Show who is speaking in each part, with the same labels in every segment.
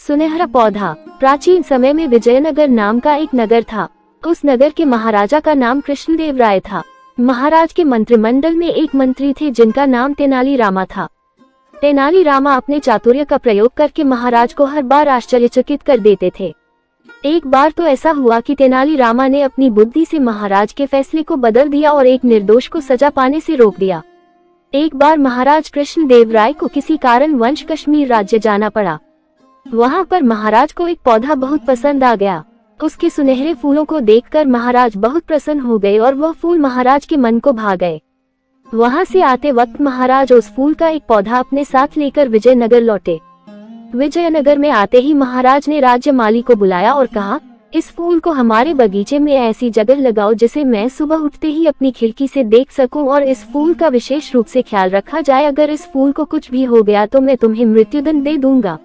Speaker 1: सुनहरा पौधा। प्राचीन समय में विजयनगर नाम का एक नगर था। उस नगर के महाराजा का नाम कृष्णदेव राय था। महाराज के मंत्रिमंडल में एक मंत्री थे जिनका नाम तेनाली रामा था। तेनाली रामा अपने चातुर्य का प्रयोग करके महाराज को हर बार आश्चर्यचकित कर देते थे। एक बार तो ऐसा हुआ कि तेनाली रामा ने अपनी बुद्धि से महाराज के फैसले को बदल दिया और एक निर्दोष को सजा पाने से रोक दिया। एक बार महाराज कृष्णदेव राय को किसी कारणवश कश्मीर राज्य जाना पड़ा। वहां पर महाराज को एक पौधा बहुत पसंद आ गया। उसके सुनहरे फूलों को देखकर महाराज बहुत प्रसन्न हो गए और वह फूल महाराज के मन को भा गए। वहां से आते वक्त महाराज उस फूल का एक पौधा अपने साथ लेकर विजयनगर लौटे। विजयनगर में आते ही महाराज ने राज्य माली को बुलाया और कहा, इस फूल को हमारे बगीचे में ऐसी जगह लगाओ जिसे मैं सुबह उठते ही अपनी खिड़की से देख सकूं और इस फूल का विशेष रूप से ख्याल रखा जाए। अगर इस फूल को कुछ भी हो गया तो मैं तुम्हें मृत्युदंड दे दूंगा।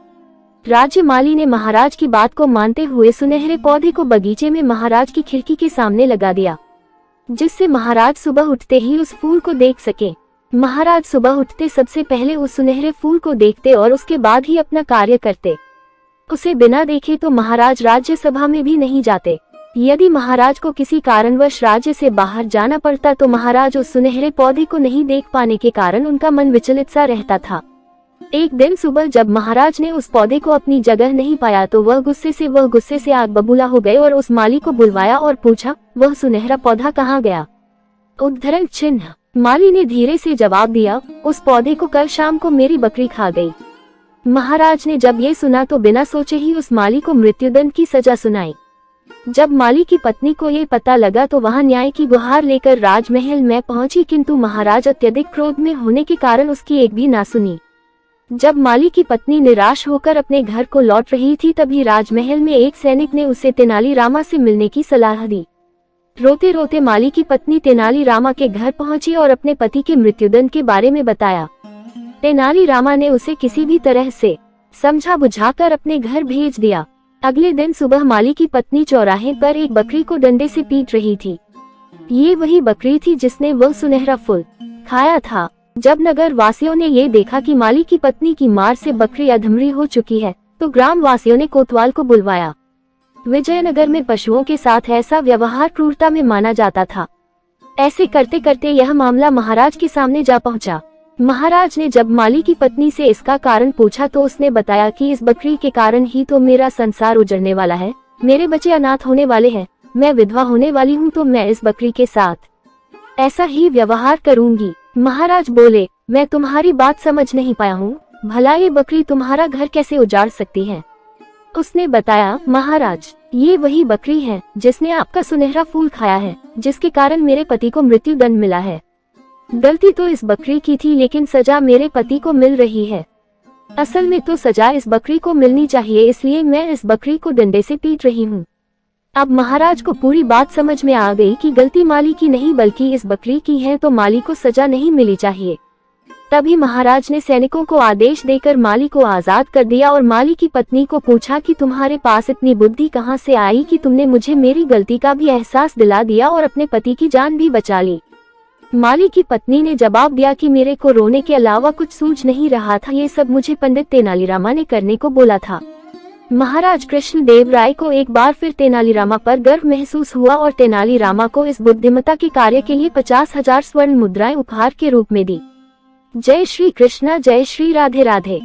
Speaker 1: राज्य माली ने महाराज की बात को मानते हुए सुनहरे पौधे को बगीचे में महाराज की खिड़की के सामने लगा दिया, जिससे महाराज सुबह उठते ही उस फूल को देख सके। महाराज सुबह उठते सबसे पहले उस सुनहरे फूल को देखते और उसके बाद ही अपना कार्य करते। उसे बिना देखे तो महाराज राज्यसभा में भी नहीं जाते। यदि महाराज को किसी कारणवश राज्य से बाहर जाना पड़ता तो महाराज उस सुनहरे पौधे को नहीं देख पाने के कारण उनका मन विचलित सा रहता था। एक दिन सुबह जब महाराज ने उस पौधे को अपनी जगह नहीं पाया तो वह गुस्से से आग बबूला हो गए और उस माली को बुलवाया और पूछा, वह सुनहरा पौधा कहाँ गया? उद्धरण चिन्ह। माली ने धीरे से जवाब दिया, उस पौधे को कल शाम को मेरी बकरी खा गई। महाराज ने जब ये सुना तो बिना सोचे ही उस माली को मृत्युदंड की सजा सुनाई। जब माली की पत्नी को ये पता लगा तो वह न्याय की गुहार लेकर राजमहल में पहुंची, किंतु महाराज अत्यधिक क्रोध में होने के कारण उसकी एक भी ना सुनी। जब माली की पत्नी निराश होकर अपने घर को लौट रही थी तभी राजमहल में एक सैनिक ने उसे तेनाली रामा से मिलने की सलाह दी। रोते रोते माली की पत्नी तेनाली रामा के घर पहुंची और अपने पति के मृत्युदंड के बारे में बताया। तेनाली रामा ने उसे किसी भी तरह से समझा बुझाकर अपने घर भेज दिया। अगले दिन सुबह माली की पत्नी चौराहे पर एक बकरी को डंडे से पीट रही थी। ये वही बकरी थी जिसने वह सुनहरा फूल खाया था। जब नगर वासियों ने ये देखा कि माली की पत्नी की मार से बकरी अधमरी हो चुकी है तो ग्राम वासियों ने कोतवाल को बुलवाया। विजयनगर में पशुओं के साथ ऐसा व्यवहार क्रूरता में माना जाता था। ऐसे करते करते यह मामला महाराज के सामने जा पहुंचा। महाराज ने जब माली की पत्नी से इसका कारण पूछा तो उसने बताया कि इस बकरी के कारण ही तो मेरा संसार उजड़ने वाला है, मेरे बच्चे अनाथ होने वाले हैं, मैं विधवा होने वाली हूँ, तो मैं इस बकरी के साथ ऐसा ही व्यवहार करूंगी। महाराज बोले, मैं तुम्हारी बात समझ नहीं पाया हूँ, भला ये बकरी तुम्हारा घर कैसे उजाड़ सकती है? उसने बताया, महाराज ये वही बकरी है जिसने आपका सुनहरा फूल खाया है, जिसके कारण मेरे पति को मृत्युदंड मिला है। गलती तो इस बकरी की थी लेकिन सजा मेरे पति को मिल रही है। असल में तो सजा इस बकरी को मिलनी चाहिए, इसलिए मैं इस बकरी को डंडे से पीट रही हूँ। अब महाराज को पूरी बात समझ में आ गई कि गलती माली की नहीं बल्कि इस बकरी की है, तो माली को सजा नहीं मिली चाहिए। तभी महाराज ने सैनिकों को आदेश देकर माली को आजाद कर दिया और माली की पत्नी को पूछा कि तुम्हारे पास इतनी बुद्धि कहाँ से आई कि तुमने मुझे मेरी गलती का भी एहसास दिला दिया और अपने पति की जान भी बचा ली। माली की पत्नी ने जवाब दिया कि मेरे को रोने के अलावा कुछ सूझ नहीं रहा था, ये सब मुझे पंडित तेनाली रामा ने करने को बोला था। महाराज कृष्णदेव राय को एक बार फिर तेनाली रामा पर गर्व महसूस हुआ और तेनाली रामा को इस बुद्धिमत्ता के कार्य के लिए 50,000 स्वर्ण मुद्राएं उपहार के रूप में दी। जय श्री कृष्णा, जय श्री राधे राधे।